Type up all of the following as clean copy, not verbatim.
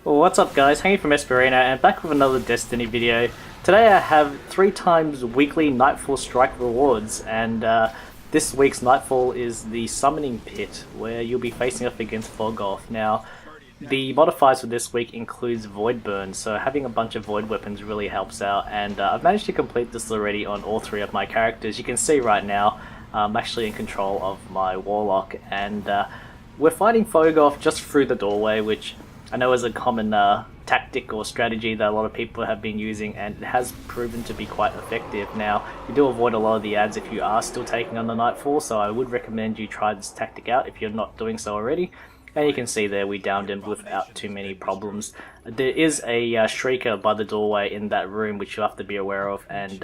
Well, what's up guys, Hangy from Esperino and back with another Destiny video. Today I have 3 times weekly Nightfall Strike rewards, and this week's Nightfall is the Summoning Pit, where you'll be facing up against Phogoth. Now, the modifiers for this week includes Void Burn, so having a bunch of Void weapons really helps out, and I've managed to complete this already on all 3 of my characters. You can see right now I'm actually in control of my Warlock, and we're fighting Phogoth just through the doorway, which I know is a common tactic or strategy that a lot of people have been using, and it has proven to be quite effective. Now, you do avoid a lot of the ads if you are still taking on the Nightfall, so I would recommend you try this tactic out if you're not doing so already. And you can see there we downed him without too many problems. There is a Shrieker by the doorway in that room which you have to be aware of, and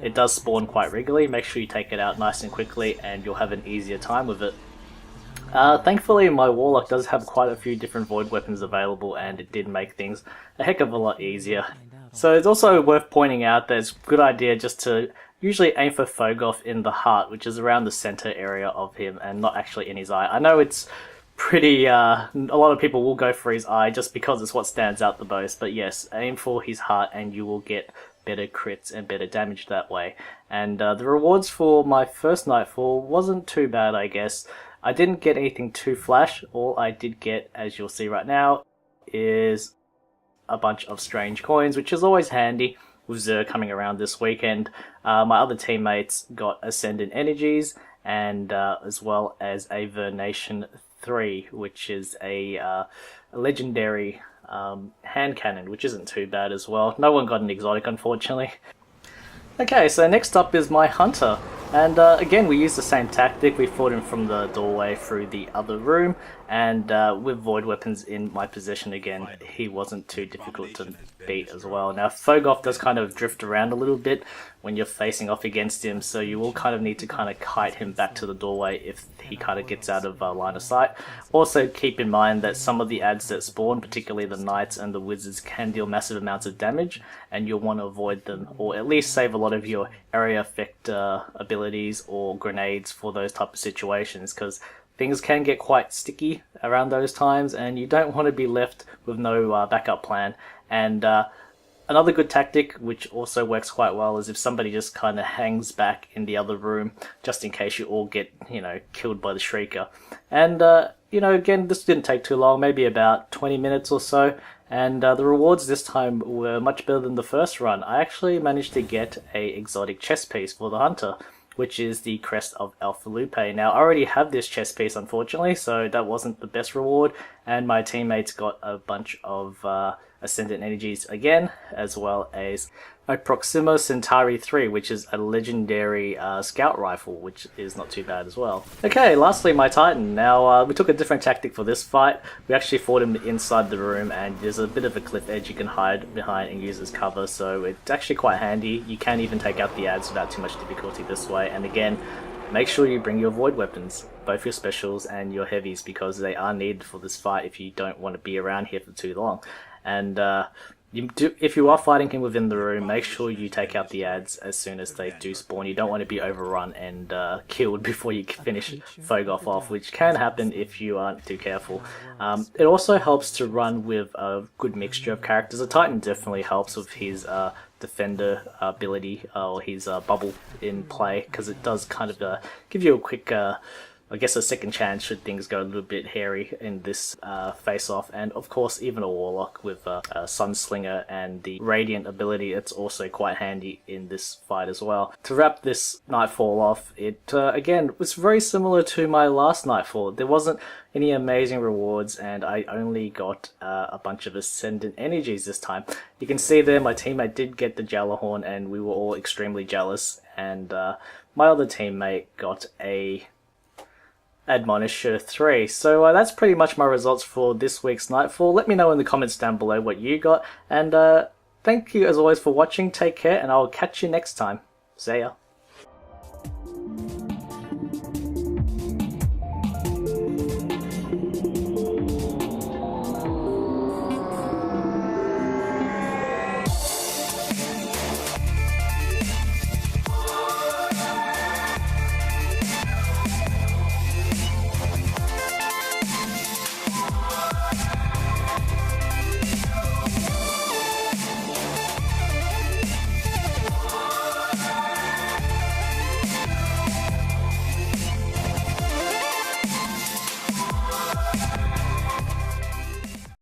it does spawn quite regularly. Make sure you take it out nice and quickly and you'll have an easier time with it. Thankfully my Warlock does have quite a few different Void weapons available, and it did make things a heck of a lot easier. So it's also worth pointing out that it's a good idea just to usually aim for Phogoth in the heart, which is around the center area of him and not actually in his eye. I know it's pretty, a lot of people will go for his eye just because it's what stands out the most, but yes, aim for his heart and you will get better crits and better damage that way. And the rewards for my first Nightfall wasn't too bad, I guess. I didn't get anything too flash. All I did get, as you'll see right now, is a bunch of strange coins, which is always handy with Xur coming around this weekend. My other teammates got Ascendant Energies, and as well as a Vernation 3, which is a legendary hand cannon, which isn't too bad as well. No one got an exotic, unfortunately. Okay, so next up is my Hunter, and again we use the same tactic. We fought him from the doorway through the other room, and with Void weapons in my possession again, he wasn't too difficult to beat as well. Now Phogoth does kind of drift around a little bit when you're facing off against him, so you will kind of need to kind of kite him back to the doorway if he kind of gets out of line of sight. Also keep in mind that some of the ads that spawn, particularly the Knights and the Wizards, can deal massive amounts of damage, and you'll want to avoid them, or at least save a lot of your area effect abilities or grenades for those type of situations, because things can get quite sticky around those times and you don't want to be left with no backup plan. And another good tactic, which also works quite well, is if somebody just kind of hangs back in the other room, just in case you all get, killed by the Shrieker. And, again, this didn't take too long, maybe about 20 minutes or so. And the rewards this time were much better than the first run. I actually managed to get a exotic chest piece for the Hunter, which is the Crest of Alpha Lupe. Now, I already have this chest piece, unfortunately, so that wasn't the best reward, and my teammates got a bunch of Ascendant Energies again, as well as a Proxima Centauri 3, which is a legendary scout rifle, which is not too bad as well. Okay, lastly, my Titan. Now, we took a different tactic for this fight. We actually fought him inside the room, and there's a bit of a cliff edge you can hide behind and use as cover, so it's actually quite handy. You can even take out the ads without too much difficulty this way, and again, make sure you bring your Void weapons, both your specials and your heavies, because they are needed for this fight if you don't want to be around here for too long. And if you are fighting him within the room, make sure you take out the ads as soon as they do spawn. You don't want to be overrun and killed before you finish Phogoth off, which can happen if you aren't too careful. It also helps to run with a good mixture of characters. The Titan definitely helps with his defender ability, or his bubble in play, because it does kind of give you a quick I guess a second chance should things go a little bit hairy in this face-off. And of course, even a Warlock with Sunslinger and the Radiant ability, it's also quite handy in this fight as well. To wrap this Nightfall off, it again was very similar to my last Nightfall. There wasn't any amazing rewards, and I only got a bunch of Ascendant Energies this time. You can see there my teammate did get the Jallarhorn, and we were all extremely jealous, and my other teammate got a Admonisher 3. So that's pretty much my results for this week's Nightfall. Let me know in the comments down below what you got, and thank you as always for watching. Take care, and I'll catch you next time. See ya.